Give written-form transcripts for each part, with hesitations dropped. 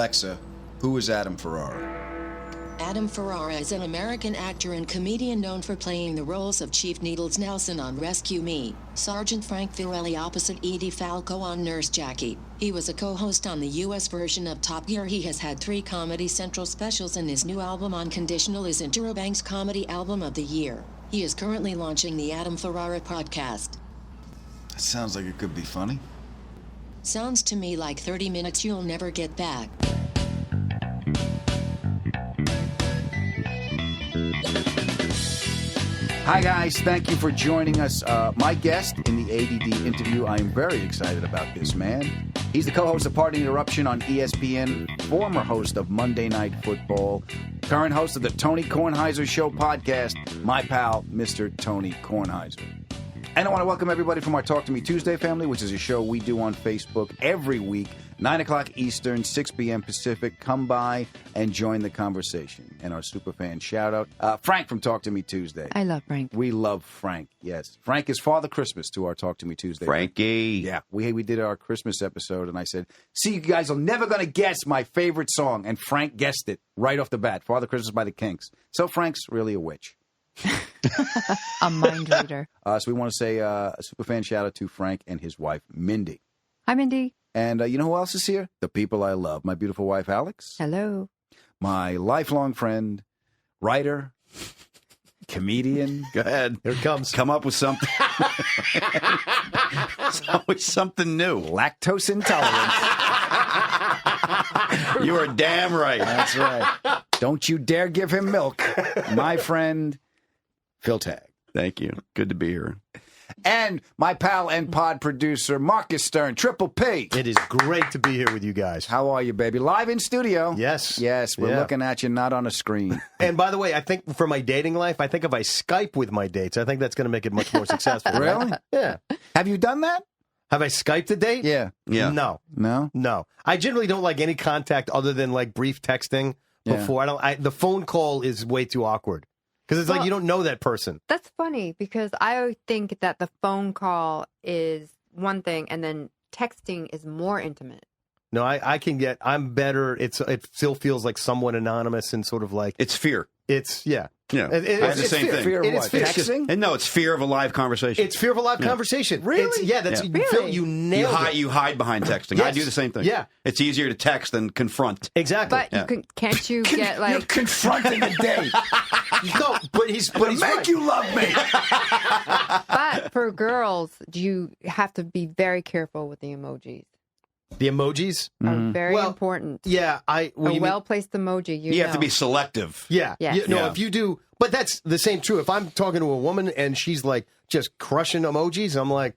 Alexa, who is Adam Ferrara? Adam Ferrara is an American actor and comedian known for playing the roles of Chief Needles Nelson on Rescue Me, Sergeant Frank Fiorelli opposite Edie Falco on Nurse Jackie. He was a co-host on the U.S. version of Top Gear. He has had 3 Comedy Central specials, and his new album Unconditional is Interruption's Comedy Album of the Year. He is currently launching the Adam Ferrara podcast. That sounds like it could be funny. Sounds to me like 30 minutes you'll never get back. Hi, guys. Thank you for joining us. My guest in the ADD interview, I am very excited about this man. He's the co-host of Party Interruption on ESPN, former host of Monday Night Football, current host of the Tony Kornheiser Show podcast, my pal, Mr. Tony Kornheiser. And I want to welcome everybody from our Talk to Me Tuesday family, which is a show we do on Facebook every week, 9 o'clock Eastern, 6 p.m. Pacific. Come by and join the conversation. And our superfan shout-out, Frank from Talk to Me Tuesday. I love Frank. We love Frank, yes. Frank is Father Christmas to our Talk to Me Tuesday. Frankie. Yeah, we did our Christmas episode, and I said, see, you guys are never going to guess my favorite song. And Frank guessed it right off the bat, Father Christmas by the Kinks. So Frank's really a witch. A mind reader. So we want to say a superfan shout-out to Frank and his wife, Mindy. Hi, Mindy. And you know who else is here? The people I love. My beautiful wife, Alex. Hello. My lifelong friend, writer, comedian. Go ahead. Here it comes. Come up with something. It's always something new. Lactose intolerant. You are damn right. That's right. Don't you dare give him milk. My friend, Phil Tagg. Thank you. Good to be here. And my pal and pod producer, Marcus Stern, Triple P. It is great to be here with you guys. How are you, baby? Live in studio. Yes. Yes, we're Yeah. looking at you, not on a screen. And by the way, I think for my dating life, I think if I Skype with my dates, I think that's going to make it much more successful. right? Really? Yeah. Have you done that? Have I Skyped a date? Yeah. Yeah. No. No? No. I generally don't like any contact other than like brief texting before. The phone call is way too awkward. Because it's like you don't know that person. That's funny because I think that the phone call is one thing and then texting is more intimate. No, I'm better. It still feels like somewhat anonymous and sort of like. It's fear. Yeah. Yeah. I have the same thing. Fear of It is what? fear. Texting? And no, it's fear of a live conversation. It's fear of a live conversation. Really? That's Yeah. Phil, you nailed it. You hide behind texting. I Yes. do the same thing. Yeah. It's easier to text than confront. Exactly. But can't you get You're like... confronting a date. No, but he's Make right. you love me. But for girls, you have to be very careful with the emojis. The emojis? Are very Well, important. Yeah, A well-placed emoji, You have to be selective. Yeah. Yes. No, Yeah. if you do, but that's the same true. If I'm talking to a woman and she's like just crushing emojis, I'm like,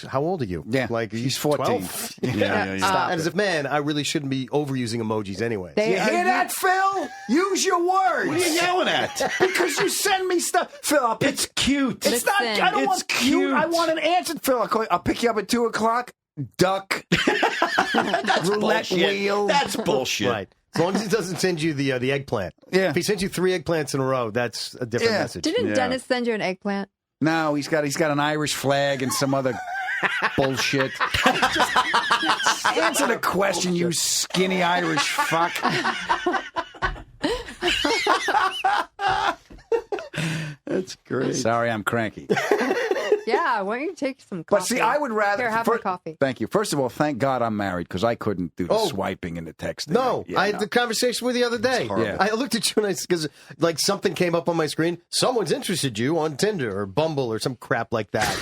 how old are you? Yeah, like she's 14. 12? Yeah. Stop And as a man, I really shouldn't be overusing emojis anyway. They You hear that, Phil? Use your words. What are you yelling at? Because you send me stuff. Phil, It's cute. It's not. Listen. I don't It's want cute. I want an answer, Phil. I'll pick you up at 2:00. Duck. That's roulette bullshit. wheel. That's bullshit. Right. As long as he doesn't send you the eggplant. Yeah. If he sends you 3 eggplants in a row, that's a different message. Didn't Yeah. Dennis send you an eggplant? No, he's got an Irish flag and some other bullshit. Just answer the question, you skinny Irish fuck. That's great. Sorry, I'm cranky. Yeah, why don't you take some coffee? But see, I would rather. Here, have my coffee. Thank you. First of all, thank God I'm married because I couldn't do the Oh. swiping and the texting. No, Yeah, I had the conversation with you the other day. horrible. I looked at you and because like something came up on my screen. Someone's interested you on Tinder or Bumble or some crap like that.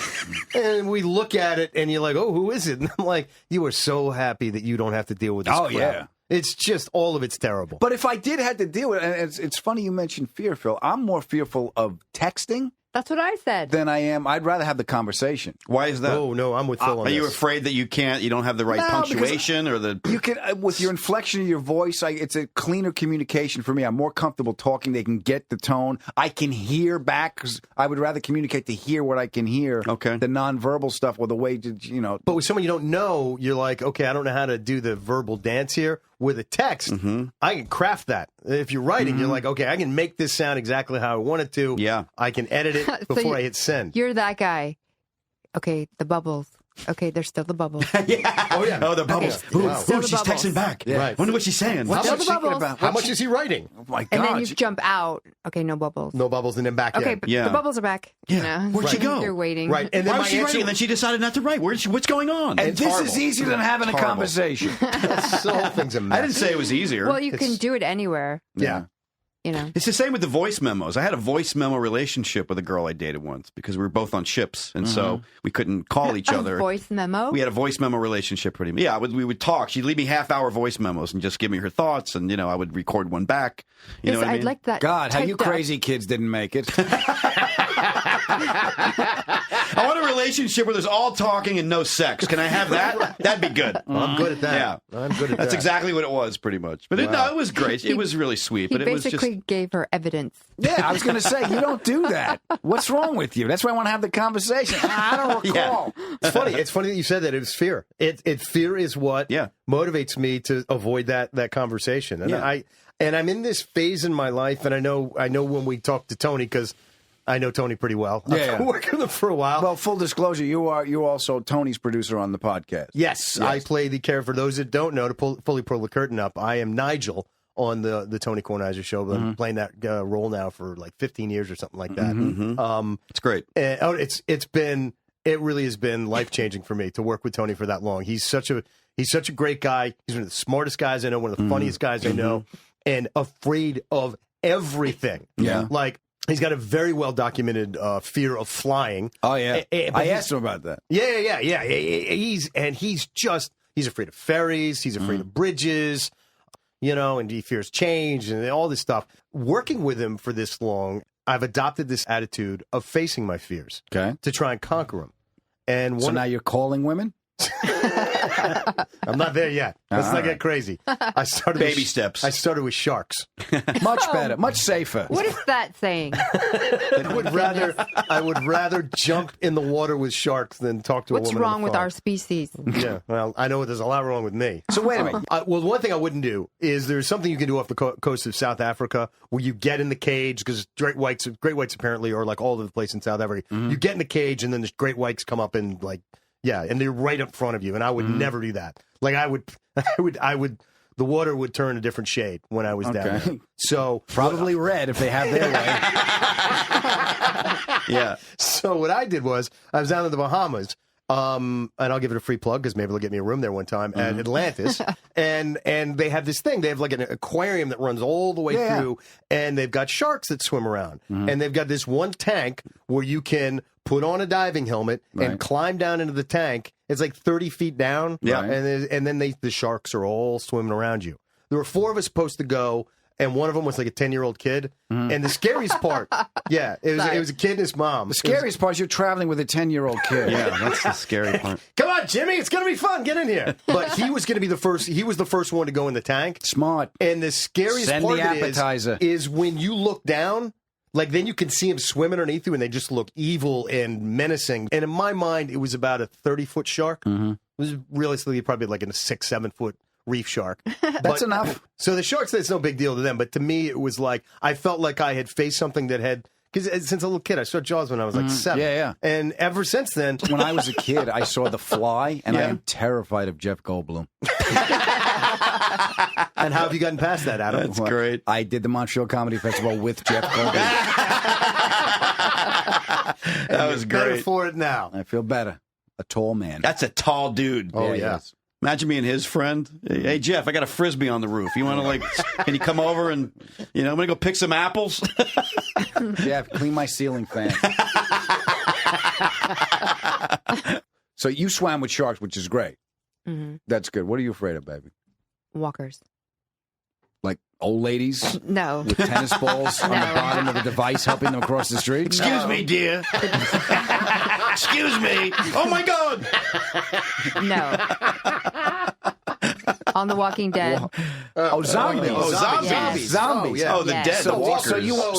And we look at it and you're like, oh, who is it? And I'm like, you are so happy that you don't have to deal with this Oh, crap. yeah. It's just all of it's terrible. But if I did have to deal with it, and it's funny you mentioned fear, Phil. I'm more fearful of texting That's what I said. than I am. I'd rather have the conversation. Why is that? Oh, no, I'm with Phil on Are you this. afraid that you don't have the right No, because punctuation or the... You can, with your inflection of your voice, it's a cleaner communication for me. I'm more comfortable talking. They can get the tone. I can hear back because I would rather communicate to hear what I can hear. Okay. The nonverbal stuff or the way to, But with someone you don't know, you're like, okay, I don't know how to do the verbal dance here. With a text, I can craft that. If you're writing, you're like, okay, I can make this sound exactly how I want it to. Yeah. I can edit it before I hit send. You're that guy. Okay, the bubbles. Okay, there's still the bubbles. Yeah. Oh, yeah. Oh, the bubbles. Okay. Ooh, Wow. ooh, Still the she's bubbles. texting back. Yeah. Right. Wonder what she's saying. What's Still that the secret bubbles. about? How much is he writing? Oh my And then God! you jump out. Okay, no bubbles. No bubbles and then back Okay, in. but Yeah. the bubbles are back. Yeah. You know? Where'd she go? You're waiting. Right. And then Why my was she answer, writing? And then she decided not to write. What's going on? And this horrible. is easier than having a Horrible. conversation. the whole thing's a mess. I didn't say it was easier. Well, you can It's- do it anywhere. Yeah. You know. It's the same with the voice memos. I had a voice memo relationship with a girl I dated once because we were both on ships, and so we couldn't call each other. Voice memo. We had a voice memo relationship pretty much. Yeah, we would talk. She'd leave me half-hour voice memos and just give me her thoughts, and, I would record one back. You know what I mean? I'd like that. God, how you typed up. crazy kids didn't make it. I want a relationship where there's all talking and no sex. Can I have that? That'd be good. I'm good at that. Yeah. I'm good at That's that. exactly what it was, pretty much. But it was great. It was really sweet. He But it was basically just... gave her evidence. Yeah, I was going to say, you don't do that. What's wrong with you? That's why I want to have the conversation. I don't recall. It's funny. It's funny that you said that. It was fear. Fear is what Yeah. motivates me to avoid that conversation. And Yeah. I'm in this phase in my life, and I know when we talk to Tony, because I know Tony pretty well. I've Yeah. been working with him for a while. Well, full disclosure, you're also Tony's producer on the podcast. Yes, I play the character. For those that don't know, to fully pull the curtain up, I am Nigel on the Tony Kornheiser show. I've been playing that role now for like 15 years or something like that. It's great. It really has been life-changing for me to work with Tony for that long. He's such a great guy. He's one of the smartest guys I know, one of the funniest guys I know, and afraid of everything. Yeah. Like, he's got a very well-documented fear of flying. Oh, yeah. But I he's- asked him about that. Yeah. He's afraid of ferries. He's afraid of bridges, and he fears change and all this stuff. Working with him for this long, I've adopted this attitude of facing my fears Okay. to try and conquer them. And So now you're calling women? I'm not there yet. Let's All not right. get crazy. I started Baby steps. I started with sharks. Much better, much safer. What is that saying? I would rather jump in the water with sharks than talk to a What's woman. wrong on the with phone. our species? Yeah, well, I know there's a lot wrong with me. So wait a minute. Well, one thing I wouldn't do is there's something you can do off the coast of South Africa where you get in the cage, because great whites apparently are like all over the place in South Africa. You get in the cage and then the great whites come up and and they're right up front of you. And I would never do that. Like I would. The water would turn a different shade when I was down Okay. there. So Probably red if they have their way. Yeah. So what I did was I was down in the Bahamas, and I'll give it a free plug because maybe they'll get me a room there one time at Atlantis, and they have this thing. They have like an aquarium that runs all the way through, and they've got sharks that swim around, and they've got this one tank where you can put on a diving helmet Right. and climb down into the tank. It's like 30 feet down, Yeah. and then the sharks are all swimming around you. There were 4 of us supposed to go. And one of them was like a 10-year-old kid. And the scariest part, it was a kid and his mom. The scariest part is you're traveling with a 10-year-old kid. Yeah, that's the scary part. Come on, Jimmy, it's going to be fun. Get in here. But he was going to be the first. He was the first one to go in the tank. Smart. And the scariest Send part the of it appetizer. is when you look down, like then you can see him swimming underneath you, and they just look evil and menacing. And in my mind, it was about a 30-foot shark. It was realistically probably like a 6-7 foot reef shark. That's enough. So the sharks, it's no big deal to them. But to me, it was like I felt like I had faced something that had. Because since a little kid, I saw Jaws when I was like 7. Yeah. And ever since then, When I was a kid, I saw The Fly, and I am terrified of Jeff Goldblum. and how have you gotten past that, Adam? That's great. I did the Montreal Comedy Festival with Jeff Goldblum. That was Better great. for it now. I feel better. A tall man. That's a tall dude. Oh, he yeah. is. Imagine being his friend. Hey, Jeff, I got a Frisbee on the roof. You want to, can you come over and, I'm going to go pick some apples? Jeff, clean my ceiling fan. So you swam with sharks, which is great. That's good. What are you afraid of, baby? Walkers. Like old ladies No. with tennis balls on the bottom of the device helping them across the street? Excuse me, dear. Excuse me. Oh, my God. No. On The Walking Dead. Oh, zombies. Oh, zombies. Yes. Zombies. yeah. Oh, the Yes. dead, the So, walkers.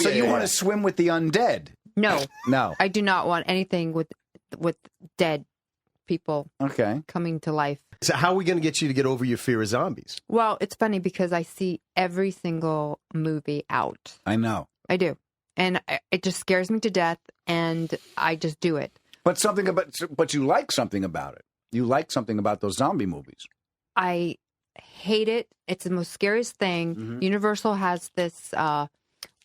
so you want to swim with the undead? No. No. I do not want anything with dead people Okay. coming to life. So how are we going to get you to get over your fear of zombies? Well, it's funny because I see every single movie out. I know. I do. And it just scares me to death, and I just do it. But you like something about it. You like something about those zombie movies. I hate it. It's the most scariest thing. Mm-hmm. Universal has this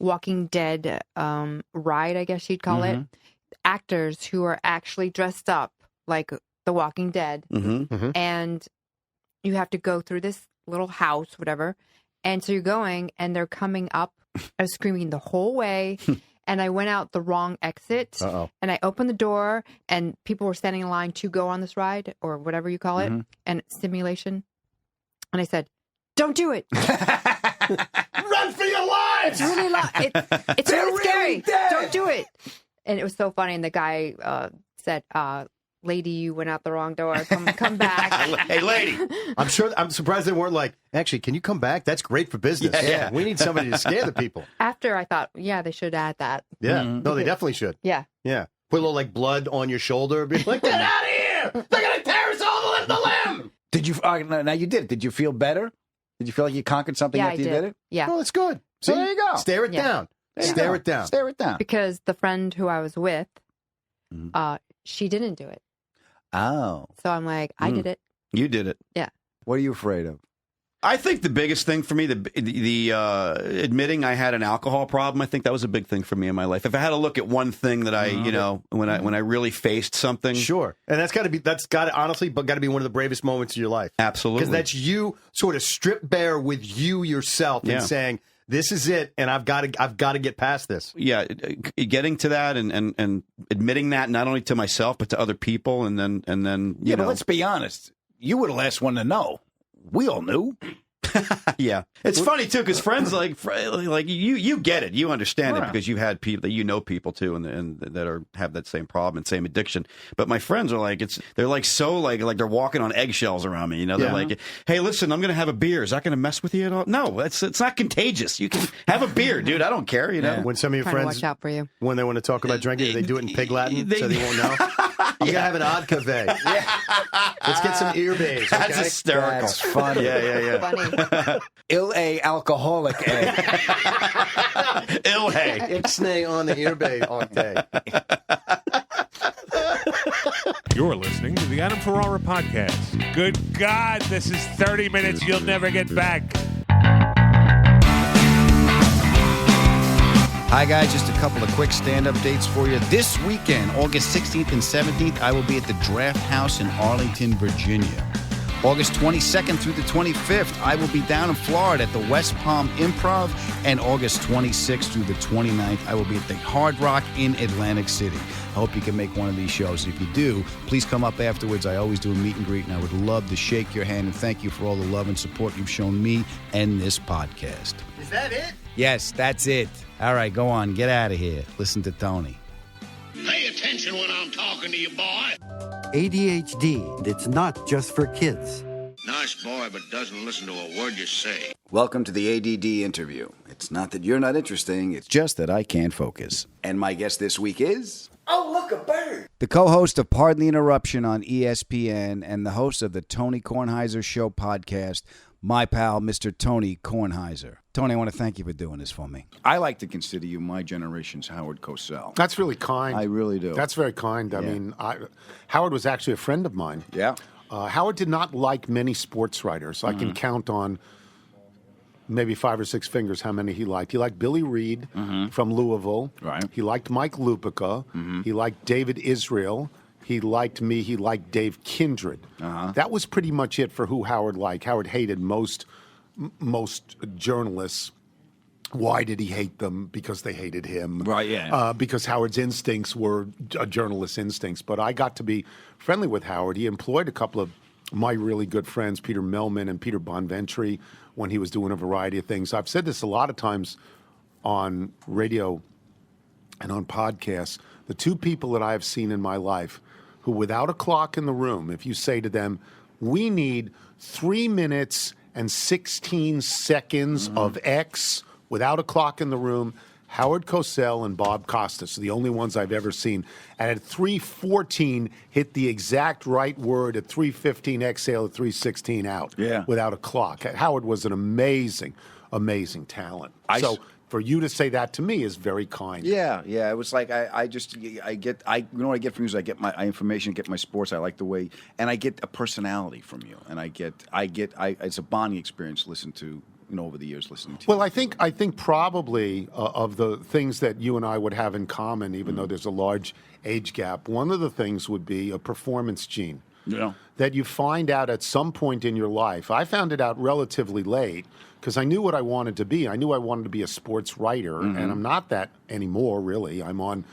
Walking Dead ride, I guess you'd call it. Actors who are actually dressed up like The Walking Dead. And you have to go through this little house, whatever. And so you're going, and they're coming up. I was screaming the whole way. And I went out the wrong exit. And I opened the door, and people were standing in line to go on this ride, or whatever you call it, and simulation. And I said, "Don't do it." Run for your lives! It's really it's really scary. Don't do it. And it was so funny. And the guy said, "Lady, you went out the wrong door. Come back." Hey, lady. I'm surprised they weren't like, actually, can you come back? That's great for business. Yeah. We need somebody to scare the people. After I thought, yeah, they should add that. Yeah. No, they definitely should. Yeah. Yeah. Put a little like blood on your shoulder. Be like, get out of here! They're gonna tear us all limb to limb! Did you? Now you did. Did you feel better? Did you feel like you conquered something Yeah, after I you did it? Yeah. Oh, that's good. See, Well, there you go. Stare it Yeah. down. There you Stare go. it down. Stare it down. Because the friend who I was with, she didn't do it. Oh. So I'm like, I did it. You did it. Yeah. What are you afraid of? I think the biggest thing for me, the admitting I had an alcohol problem, I think that was a big thing for me in my life. If I had to look at one thing that I, when I really faced something, Sure. And that's got to honestly, but got to be one of the bravest moments of your life. absolutely, Because that's you sort of stripped bare with you yourself and saying, this is it, and I've got to get past this. yeah, getting to that and admitting that not only to myself but to other people, and then you But know, let's be honest. You were the last one to know. We all knew. yeah, it's funny too because friends like you get it, you understand it Right. because you had people, people too, and that have that same problem and same addiction. But my friends are like they're like so like they're walking on eggshells around me. They're like, hey, listen, I'm going to have a beer. Is that going to mess with you at all? No, it's not contagious. You can have a beer, dude. I don't care. When some of your Trying to friends watch out for you. when they want to talk about drinking, they do it in pig Latin so they won't know. You gotta have an odd cave. Let's get some earbays. Okay? That's hysterical. That's funny. Yeah. Funny. Il-A alcoholic A. Ilhay. Ixnay on the earbay octave. You're listening to the Adam Ferrara Podcast. Good God, this is 30 minutes you'll never get back. Hi, guys. Just a couple of quick stand-up dates for you. This weekend, August 16th and 17th, I will be at the Draft House in Arlington, Virginia. August 22nd through the 25th, I will be down in Florida at the West Palm Improv. And August 26th through the 29th, I will be at the Hard Rock in Atlantic City. I hope you can make one of these shows. If you do, please come up afterwards. I always do a meet and greet, and I would love to shake your hand and thank you for all the love and support you've shown me and this podcast. Is that it? Yes, that's it. All right, go on. Get out of here. Listen to Tony. Pay attention when I'm talking to you, boy. ADHD, it's not just for kids. Nice boy, but doesn't listen to a word you say. Welcome to the ADD interview. It's not that you're not interesting, it's Just that I can't focus. And my guest this week is... Oh, look, a bird. The co-host of Pardon the Interruption on ESPN and the host of the Tony Kornheiser Show podcast, my pal, Mr. Tony Kornheiser. Tony, I want to thank you for doing this for me. I like to consider you my generation's Howard Cosell. That's really kind. I really do. That's very kind. I mean, Howard was actually a friend of mine. Yeah. Howard did not like many sports writers. I can count on maybe 5 or 6 fingers how many he liked. He liked Billy Reed from Louisville. Right. He liked Mike Lupica. He liked David Israel. He liked me. He liked Dave Kindred. That was pretty much it for who Howard liked. Howard hated most journalists. Why did he hate them? Because they hated him. Right, yeah. Because Howard's instincts were journalist instincts. But I got to be friendly with Howard. He employed a couple of my really good friends, Peter Millman and Peter Bonventry, when he was doing a variety of things. I've said this a lot of times on radio and on podcasts. The two people that I have seen in my life who, without a clock in the room, if you say to them, we need 3 minutes and 16 seconds of X without a clock in the room, Howard Cosell and Bob Costas are the only ones I've ever seen. And at 3:14, hit the exact right word. At 3:15, exhale. At 3:16, out. Yeah. Without a clock. Howard was an amazing, amazing talent. So for you to say that to me is very kind. Yeah. It was like I get you know what I get from you is I get my information, get my sports. I like the way, and I get a personality from you, and I get it's a bonding experience. Listen to over the years listening to. Well, I think probably of the things that you and I would have in common, even though there's a large age gap, one of the things would be a performance gene. That you find out at some point in your life. I found it out relatively late because I knew what I wanted to be. I knew I wanted to be a sports writer, and I'm not that anymore, really. I'm on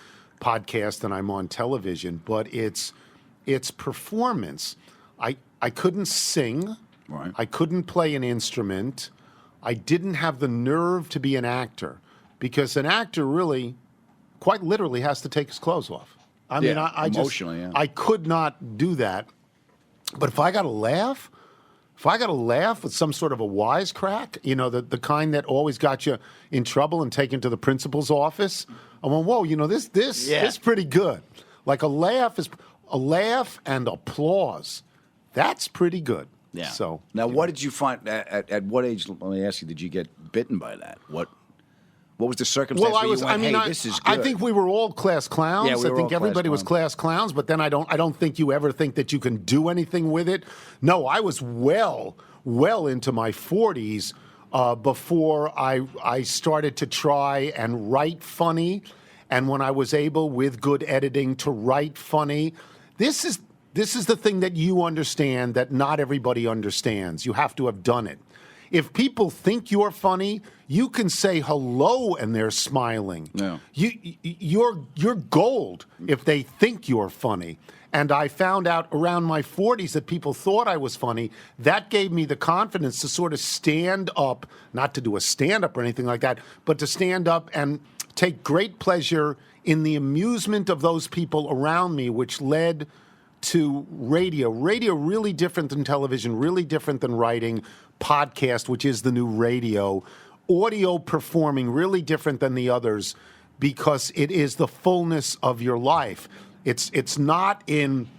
podcast and I'm on television, but it's performance. I couldn't sing. Right. I couldn't play an instrument. I didn't have the nerve to be an actor because an actor really, quite literally, has to take his clothes off. I mean, I could not do that. But if I got to laugh with some sort of a wisecrack, the kind that always got you in trouble and taken to the principal's office, I went, whoa, this is pretty good. Like a laugh and applause. That's pretty good. Yeah. So now, what did you find at what age? Let me ask you: did you get bitten by that? What was the circumstance? Well, This is good. I think we were all class clowns. Yeah, we were I think all everybody was class clowns. But then I don't think you ever think that you can do anything with it. No, I was well into my 40s before I started to try and write funny, and when I was able, with good editing, to write funny. This is the thing that you understand that not everybody understands. You have to have done it. If people think you're funny, you can say hello and they're smiling. Yeah. You're gold if they think you're funny. And I found out around my 40s that people thought I was funny. That gave me the confidence to sort of stand up, not to do a stand-up or anything like that, but to stand up and take great pleasure in the amusement of those people around me, which led to radio. Radio really different than television, really different than writing. Podcast, which is the new radio. Audio performing, really different than the others because it is the fullness of your life. It's not in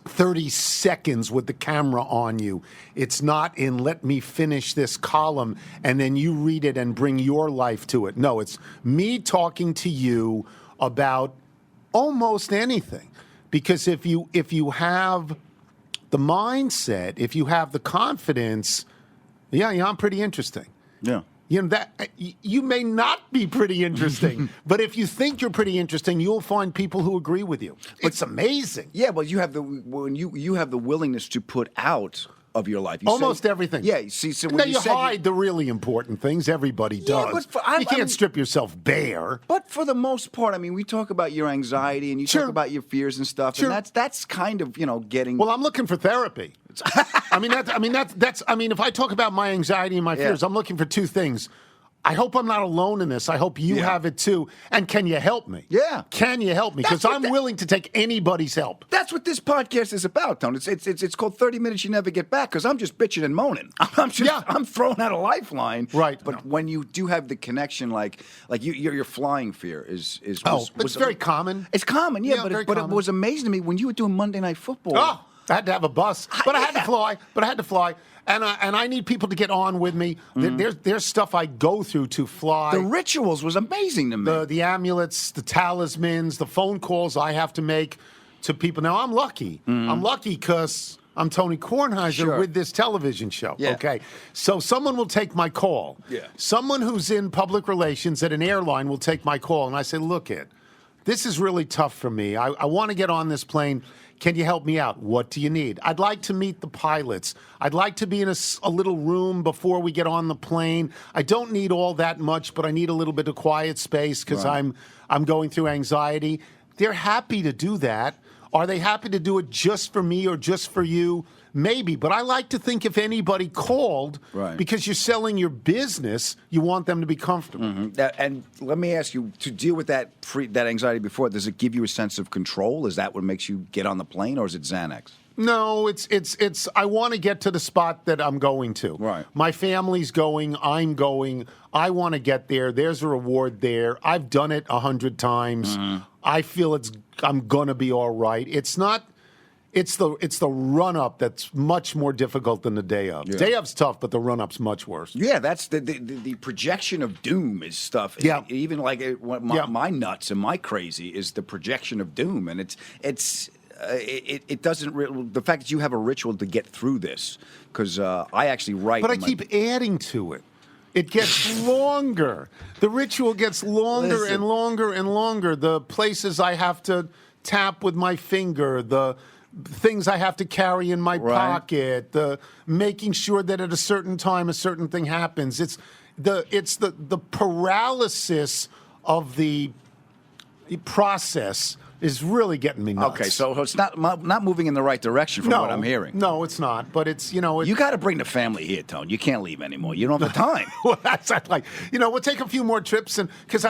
30 seconds with the camera on you. It's not in let me finish this column and then you read it and bring your life to it. No, it's me talking to you about almost anything. Because if you have the mindset, if you have the confidence, yeah, I'm pretty interesting. Yeah. That you may not be pretty interesting, but if you think you're pretty interesting, you'll find people who agree with you. It's amazing. Yeah, but you have you have the willingness to put out of your life. Almost everything. Yeah. See, so when now you hide the really important things. Everybody does. But you can't strip yourself bare. But for the most part, we talk about your anxiety and you talk about your fears and stuff, and that's kind of getting. Well, I'm looking for therapy. If I talk about my anxiety and my fears, I'm looking for two things. I hope I'm not alone in this. I hope you have it too. And can you help me? Yeah. Can you help me? Because I'm willing to take anybody's help. That's what this podcast is about, Tony. It's called 30 Minutes You Never Get Back because I'm just bitching and moaning. I'm throwing out a lifeline. Right. But when you do have the connection, like your flying fear is it's very common. It's common, but it was amazing to me when you were doing Monday Night Football. Oh, I had to have a bus, but I had to fly. And I need people to get on with me. There's stuff I go through to fly. The rituals was amazing to me. The amulets, the talismans, the phone calls I have to make to people. Now, I'm lucky. I'm lucky because I'm Tony Kornheiser with this television show. Yeah. Okay, so someone will take my call. Yeah. Someone who's in public relations at an airline will take my call. And I say, look, this is really tough for me. I want to get on this plane. Can you help me out? What do you need? I'd like to meet the pilots. I'd like to be in a little room before we get on the plane. I don't need all that much, but I need a little bit of quiet space because I'm going through anxiety. They're happy to do that. Are they happy to do it just for me or just for you? Maybe, but I like to think if anybody called, because you're selling your business, you want them to be comfortable. And let me ask you, to deal with that anxiety before, does it give you a sense of control? Is that what makes you get on the plane, or is it Xanax? No, it's. I want to get to the spot that I'm going to. Right. My family's going. I'm going. I want to get there. There's a reward there. I've done it 100 times. I feel I'm gonna be all right. It's not It's the run up that's much more difficult than the day of. Yeah. Day of's tough, but the run up's much worse. Yeah, that's the projection of doom is stuff. Yeah. Even like my nuts and my crazy is the projection of doom, and it doesn't. The fact that you have a ritual to get through this, because I actually write. But I keep adding to it. It gets longer. The ritual gets longer and longer and longer. The places I have to tap with my finger, the things I have to carry in my pocket, the making sure that at a certain time a certain thing happens. It's the paralysis of the process is really getting me nuts. Okay, so it's not moving in the right direction from what I'm hearing. No, it's not. But it's you got to bring the family here, Tone. You can't leave anymore. You don't have the time. Well, that's like we'll take a few more trips, and because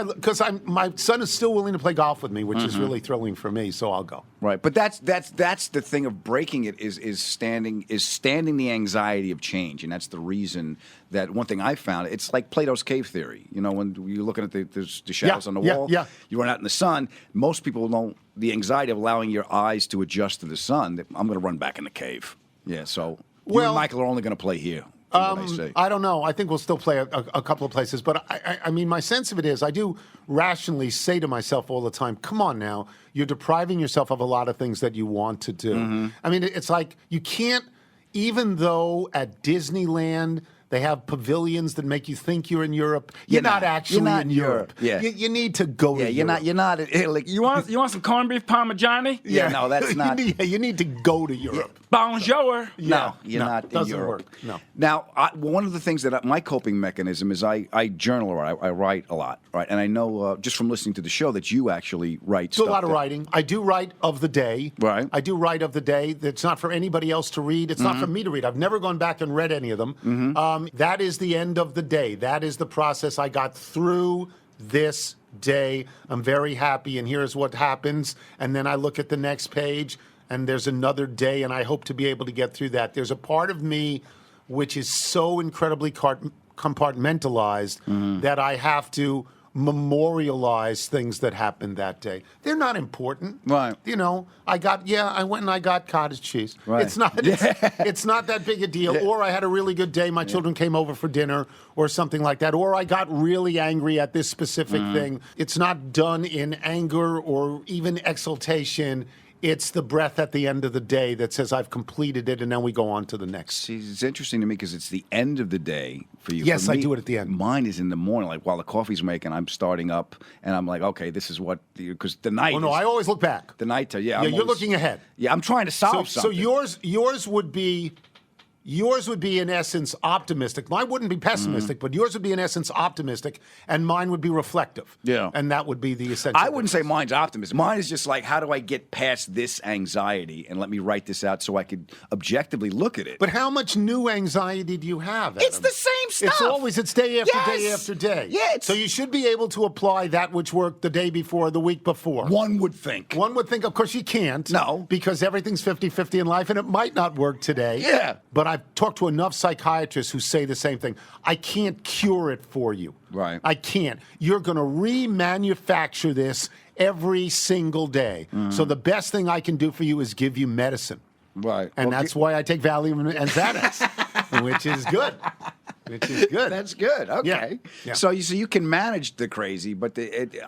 my son is still willing to play golf with me, which is really thrilling for me. So I'll go. Right, but that's the thing of breaking it is standing the anxiety of change, and that's the reason that one thing I found, it's like Plato's cave theory. When you're looking at the shadows on the wall, you run out in the sun. Most people don't. The anxiety of allowing your eyes to adjust to the sun. I'm going to run back in the cave. Yeah, so you and Michael are only going to play here. I don't know. I think we'll still play a couple of places, but I mean, my sense of it is I do rationally say to myself all the time, come on now, you're depriving yourself of a lot of things that you want to do. I mean, it's like you can't, even though at Disneyland they have pavilions that make you think you're in Europe. You're not actually in Europe. Yeah. You need to go to Europe. You're not like you want some corned beef parmigiani? Yeah, no, that's not. You need to go to Europe. Bonjour. No, you're not in doesn't Europe. Work. No. Now, one of the things that my coping mechanism is I journal or I write a lot, right? And I know just from listening to the show that you actually write Do a lot of writing. I do write of the day. Right. I do write of the day. That's not for anybody else to read. It's not for me to read. I've never gone back and read any of them. That is the end of the day. That is the process. I got through this day. I'm very happy, and here's what happens. And then I look at the next page, and there's another day, and I hope to be able to get through that. There's a part of me which is so incredibly compartmentalized that I have to memorialize things that happened that day. They're not important. Right. I went and I got cottage cheese. Right. It's not that big a deal. Or I had a really good day. My children came over for dinner or something like that. Or I got really angry at this specific thing. It's not done in anger or even exultation. It's the breath at the end of the day that says I've completed it, and then we go on to the next. See, it's interesting to me because it's the end of the day for you. Yes, for me, I do it at the end. Mine is in the morning, like while the coffee's making, I'm starting up, and I'm like, okay, this is what, because the night. Oh no, I always look back. The night, you're looking ahead. Yeah, I'm trying to solve so something. yours would be in essence optimistic. Mine wouldn't be pessimistic, but yours would be in essence optimistic, and mine would be reflective. Yeah. And that would be the essential. I wouldn't say mine's optimism. Mine is just like, how do I get past this anxiety and let me write this out so I could objectively look at it? But how much new anxiety do you have, Adam? It's the same stuff. It's day after day after day. Yeah. So you should be able to apply that which worked the day before, the week before. One would think. Of course you can't. No. Because everything's 50-50 in life, and it might not work today. Yeah. But I've talked to enough psychiatrists who say the same thing. I can't cure it for you. Right. I can't. You're going to remanufacture this every single day. So the best thing I can do for you is give you medicine. Right. And that's why I take Valium and Xanax, which is good. That's good. Okay. Yeah. So you can manage the crazy, but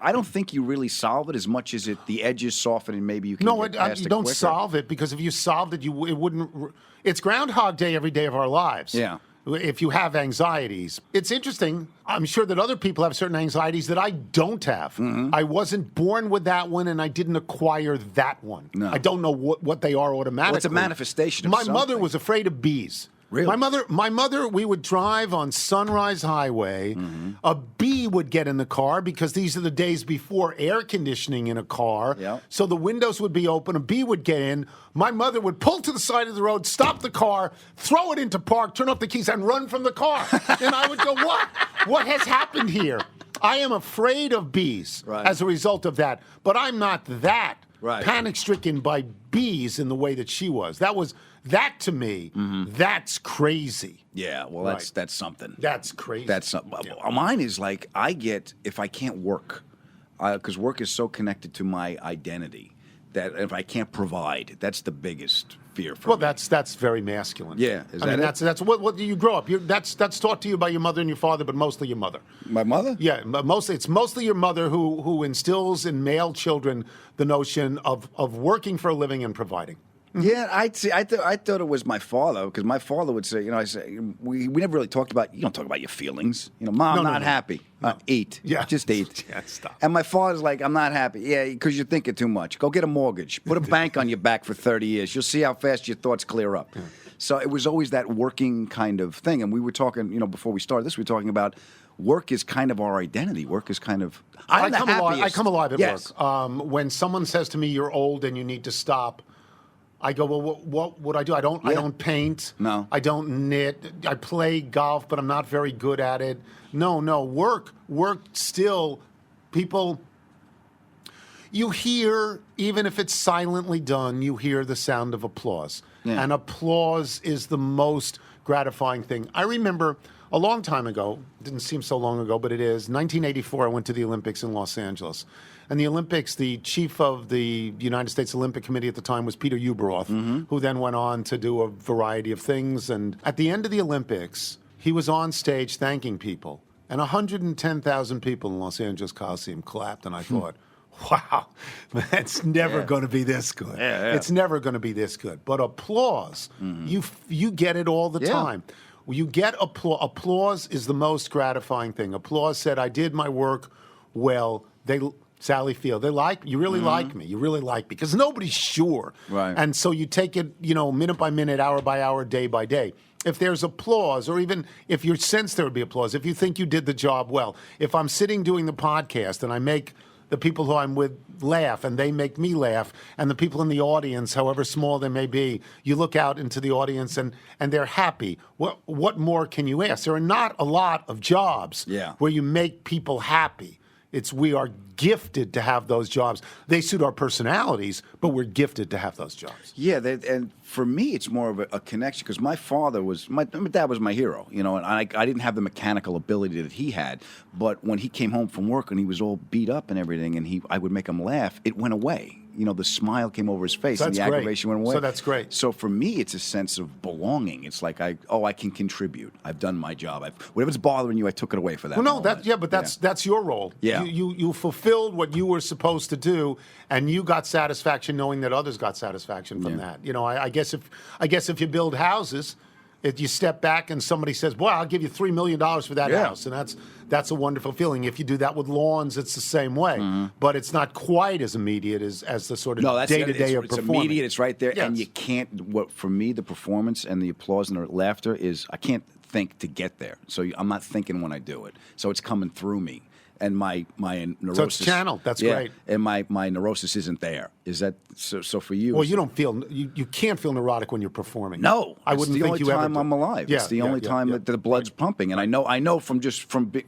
I don't think you really solve it as much as the edges soften and maybe you can get past you it don't quicker. solve it, because if you solved it, it wouldn't. It's Groundhog Day every day of our lives. Yeah. If you have anxieties, it's interesting. I'm sure that other people have certain anxieties that I don't have. I wasn't born with that one, and I didn't acquire that one. No. I don't know what they are automatically. Well, it's a manifestation of My something. mother was afraid of bees. Really? My mother, we would drive on Sunrise Highway. A bee would get in the car, because these are the days before air conditioning in a car. Yep. So the windows would be open. A bee would get in. My mother would pull to the side of the road, stop the car, throw it into park, turn off the keys, and run from the car. And I would go, what? What has happened here? I am afraid of bees as a result of that. But I'm not that panic-stricken by bees in the way that she was. That to me, that's crazy. Yeah, well, that's something. That's crazy. That's something. Mine is like, I get, if I can't work, because work is so connected to my identity, that if I can't provide, that's the biggest fear for Well, me. that's very masculine. Yeah, is I that mean, it? that's what do you grow up? That's taught to you by your mother and your father, but mostly your mother. My mother? Yeah, it's mostly your mother who instills in male children the notion of working for a living and providing. Yeah, I thought it was my father, because my father would say, we never really talked about, you don't talk about your feelings. Mom, No, no, not no. happy. Eat. Yeah. Just eat. Yeah, stop. And my father's like, I'm not happy. Yeah, because you're thinking too much. Go get a mortgage. Put a bank on your back for 30 years. You'll see how fast your thoughts clear up. Yeah. So it was always that working kind of thing. And we were talking, before we started this, we were talking about work is kind of our identity. Work is kind of... I come alive at Yes. work. When someone says to me, "You're old and you need to stop," I go, "Well, what would I do? I don't paint. No. I don't knit. I play golf, but I'm not very good at it. No. Work still. People. You hear, even if it's silently done, you hear the sound of applause, and applause is the most gratifying thing. I remember a long time ago. Didn't seem so long ago, but it is. 1984. I went to the Olympics in Los Angeles. And the Olympics, the chief of the United States Olympic Committee at the time was Peter Ueberroth, who then went on to do a variety of things. And at the end of the Olympics, he was on stage thanking people. And 110,000 people in Los Angeles Coliseum clapped. And I thought, wow, it's never going to be this good. It's never going to be this good. But applause, you get it all the time. You get applause. Applause is the most gratifying thing. Applause said, I did my work well. Sally Field, you really like me. You really like me. Because nobody's sure. Right. And so you take it, minute by minute, hour by hour, day by day. If there's applause, or even if you sense there would be applause, if you think you did the job well, if I'm sitting doing the podcast and I make the people who I'm with laugh and they make me laugh, and the people in the audience, however small they may be, you look out into the audience and they're happy. What more can you ask? There are not a lot of jobs where you make people happy. We are gifted to have those jobs. They suit our personalities, but we're gifted to have those jobs. Yeah, and for me, it's more of a connection, because my dad was my hero, and I didn't have the mechanical ability that he had. But when he came home from work and he was all beat up and everything, and I would make him laugh, it went away. The smile came over his face, and the aggravation went away. So that's great. So for me, it's a sense of belonging. It's like I can contribute. I've done my job. Whatever's bothering you, I took it away for that. Well, no, but that's your role. Yeah. You fulfilled what you were supposed to do, and you got satisfaction knowing that others got satisfaction from that. I guess if you build houses, if you step back and somebody says, "Boy, I'll give you $3 million for that house," and that's a wonderful feeling. If you do that with lawns, it's the same way, but it's not quite as immediate as the sort of day-to-day of it's performing. Immediate. It's right there, Yes. and you can't. For me, the performance and the applause and the laughter is I can't think to get there. So I'm not thinking when I do it. So it's coming through me. And my neurosis. So it's channeled. That's great. And my neurosis isn't there. Is that so? So for you? Well, you don't feel you can't feel neurotic when you're performing. No, I wouldn't it's the think only you ever time do. I'm alive. It's the only time that the blood's pumping, and I know from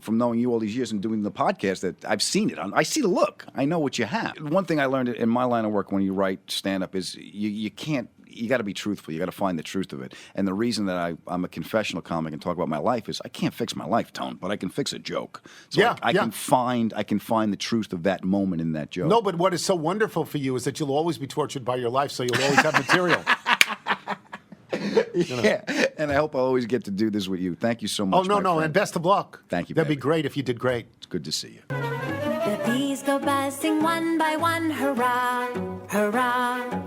knowing you all these years and doing the podcast that I've seen it. I see the look. I know what you have. One thing I learned in my line of work when you write stand up is you can't. You got to be truthful. You got to find the truth of it. And the reason that I'm a confessional comic and talk about my life is I can't fix my life, Tone, but I can fix a joke. So I can find the truth of that moment in that joke. No, but what is so wonderful for you is that you'll always be tortured by your life, so you'll always have material. Yeah, and I hope I'll always get to do this with you. Thank you so much. Oh, no, my friend. and best of luck. Thank you. That'd baby. be great if you did great. It's good to see you. The bees go buzzing one by one, hurrah, hurrah.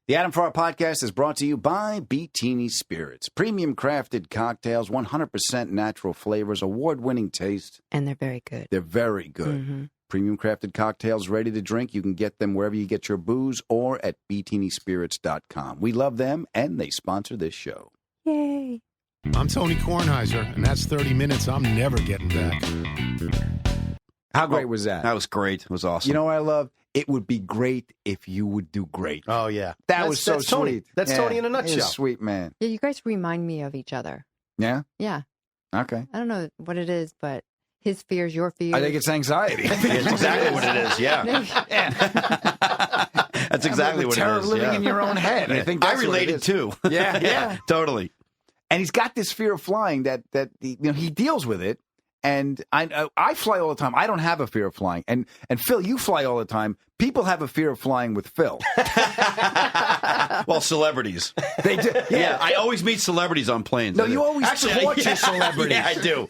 The Adam Farrar Podcast is brought to you by Beatini Spirits. Premium crafted cocktails, 100% natural flavors, award-winning taste. And they're very good. They're very good. Premium crafted cocktails ready to drink. You can get them wherever you get your booze or at BeatiniSpirits.com. We love them, and they sponsor this show. Yay. I'm Tony Kornheiser, and that's 30 minutes I'm never getting back. How great was that? That was great. It was awesome. You know what I love? It would be great if you would do great. Oh, yeah. That was so that's Tony. sweet. That's Tony in a nutshell. He's a sweet man. Yeah, you guys remind me of each other. Yeah? Yeah. Okay. I don't know what it is, but his fears, your fears. I think it's anxiety. That's exactly what it is. Yeah. That's exactly what it terror is. of living yeah. in your own head. I think I that's what it related is. too. Yeah, yeah. Totally. And he's got this fear of flying that he deals with it. And I fly all the time. I don't have a fear of flying. And Phil, you fly all the time. People have a fear of flying with Phil. Well, celebrities. They do. Yeah, I always meet celebrities on planes. No, you always torture celebrities. celebrities. Yeah,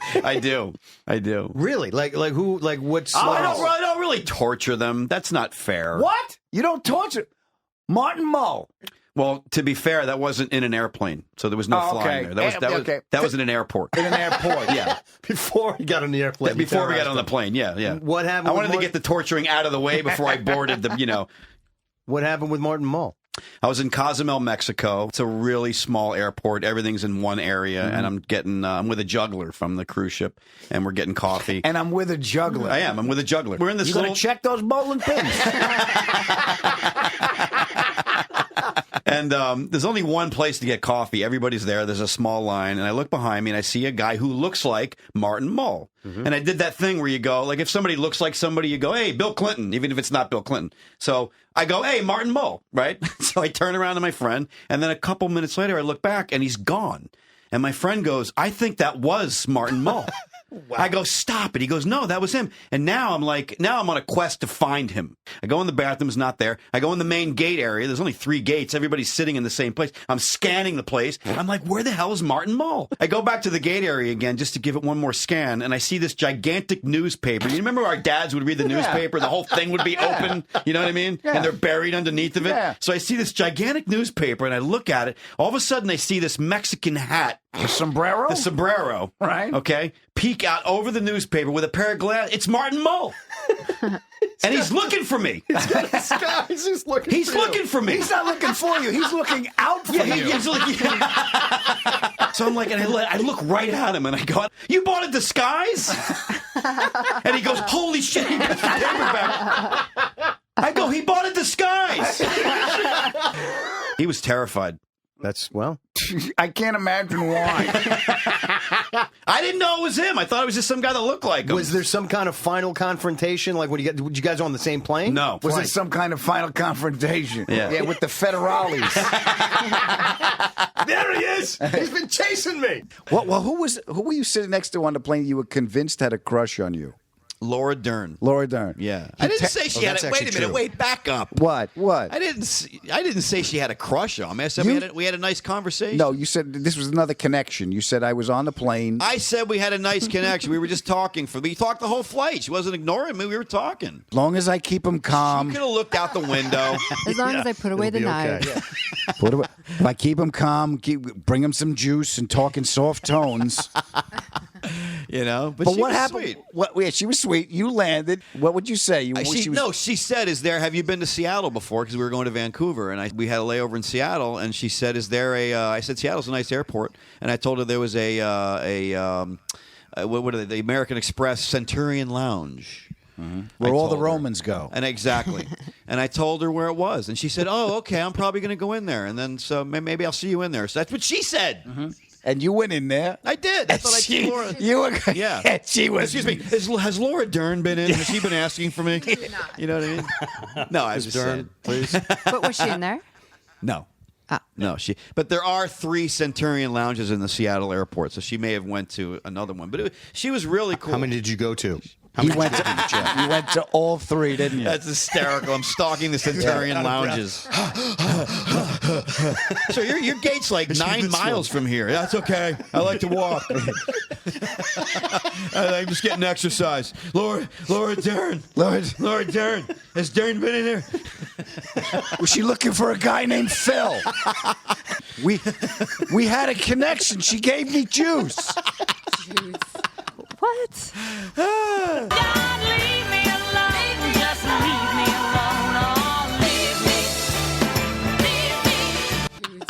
I do. Really? Like who? Like what? I don't really torture them. That's not fair. What? You don't torture Martin Mull. Well, to be fair, that wasn't in an airplane, so there was no flying there. That was in an airport. In an airport, yeah. Before he got on the airplane. Before we got on the plane, yeah. What happened? I wanted to get the torturing out of the way before I boarded the. What happened with Martin Mull? I was in Cozumel, Mexico. It's a really small airport. Everything's in one area, and I'm with a juggler from the cruise ship, and we're getting coffee. And I'm with a juggler. I am. I'm with a juggler. We're in this You're going to check those bowling pins. And there's only one place to get coffee. Everybody's there. There's a small line. And I look behind me and I see a guy who looks like Martin Mull. Mm-hmm. And I did that thing where you go, like if somebody looks like somebody, you go, hey, Bill Clinton, even if it's not Bill Clinton. So I go, hey, Martin Mull, right? So I turn around to my friend. And then a couple minutes later, I look back and he's gone. And my friend goes, I think that was Martin Mull. Wow. I go, stop it. He goes, no, that was him. And now I'm on a quest to find him. I go in the bathroom, he's not there. I go in the main gate area. There's only 3 gates. Everybody's sitting in the same place. I'm scanning the place. I'm like, where the hell is Martin Mull? I go back to the gate area again just to give it one more scan. And I see this gigantic newspaper. You remember our dads would read the newspaper? The whole thing would be open. You know what I mean? Yeah. And they're buried underneath of it. Yeah. So I see this gigantic newspaper and I look at it. All of a sudden I see this Mexican hat. The sombrero? The sombrero. Right. Okay. Peek out over the newspaper with a pair of glasses. It's Martin Mull. And he's looking for me. He's got a disguise. He's looking for me. He's not looking for you. He's looking out for you. So I'm like, and I look right at him and I go, you bought a disguise? And he goes, holy shit. He puts the paper back. I go, he bought a disguise. He was terrified. I can't imagine why. I didn't know it was him. I thought it was just some guy that looked like him. Was there some kind of final confrontation? Like, did you guys on the same plane? No. Was it some kind of final confrontation? Yeah, with the federales. There he is. He's been chasing me. Well, who were you sitting next to on the plane you were convinced had a crush on you? Laura Dern. Laura Dern. Yeah. I didn't say she had it. Wait a minute. Wait, back up. What? I didn't say she had a crush on me. I said we had a nice conversation. No, you said this was another connection. You said I was on the plane. I said we had a nice connection. We were just talking. We talked the whole flight. She wasn't ignoring me. We were talking. As long as I keep him calm. She could have looked out the window. As long as I put away the knife. Okay. If I keep him calm, bring him some juice and talk in soft tones. But what happened? Sweet. She was sweet. You landed. What would you say? She said, have you been to Seattle before? Because we were going to Vancouver, and we had a layover in Seattle, and she said, is there I said, Seattle's a nice airport, and I told her there was what are they, the American Express Centurion Lounge. Mm-hmm. Where all the Romans go. And exactly. And I told her where it was, and she said, oh, okay, I'm probably going to go in there, and then so maybe I'll see you in there. So that's what she said. Mm-hmm. And you went in there. I did. That's what I told Laura. You were. Yeah. She was. Excuse me. Has Laura Dern been in? Has she been asking for me? You know what I mean? No, I was just saying. Please. But was she in there? No. No, but there are 3 Centurion lounges in the Seattle airport, so she may have went to another one. But she was really cool. How many did you go to? You went to all 3, didn't you? That's hysterical. I'm stalking the Centurion lounges. So your gate's like 9 miles from here. That's okay. I like to walk. I'm just getting exercise. Laura Dern. Laura Dern. Has Dern been in there? Was she looking for a guy named Phil? We had a connection. She gave me juice. What? Don't leave me alone. Just leave me alone. Oh, leave me.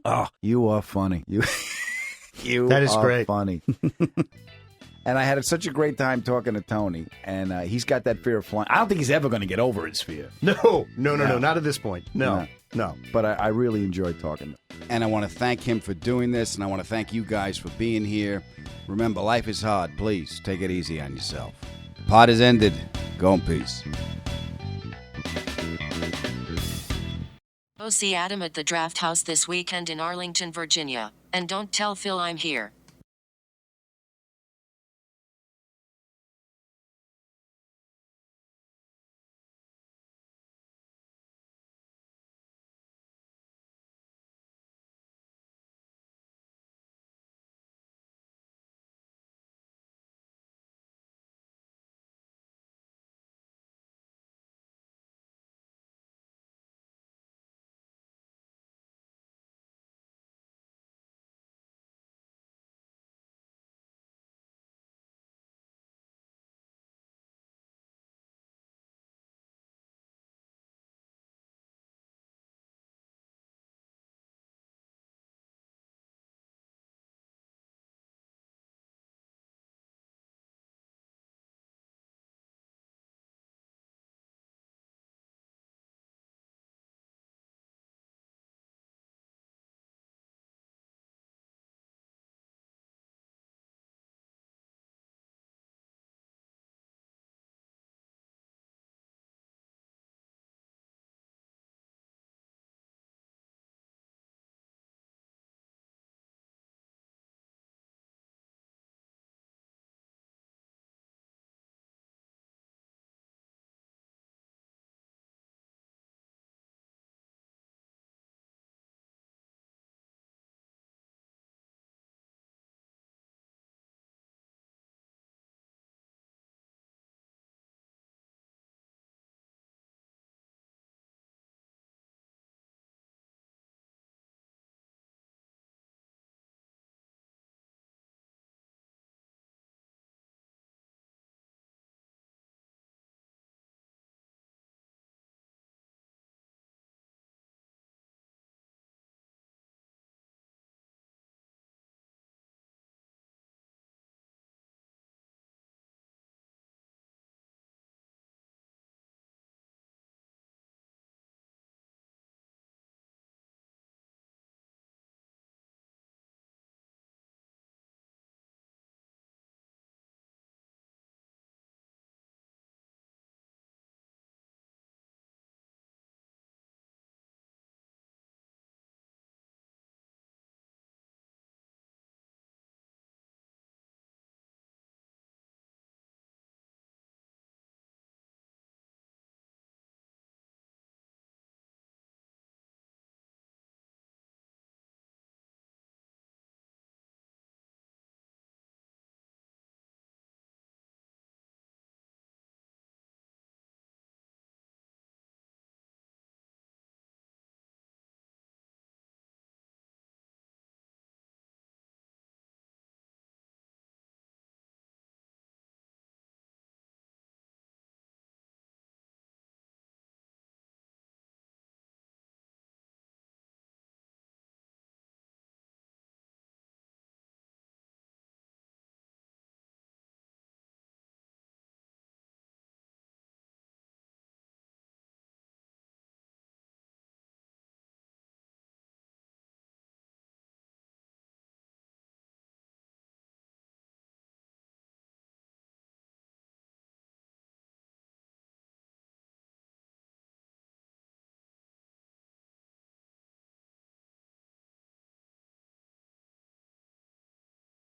Oh, you are funny. You that is are great. Funny. And I had such a great time talking to Tony, and he's got that fear of flying. I don't think he's ever going to get over his fear. No, not at this point. No. But I really enjoyed talking to him. And I want to thank him for doing this, and I want to thank you guys for being here. Remember, life is hard. Please, take it easy on yourself. The pod is ended. Go in peace. Go see Adam at the Draft House this weekend in Arlington, Virginia. And don't tell Phil I'm here.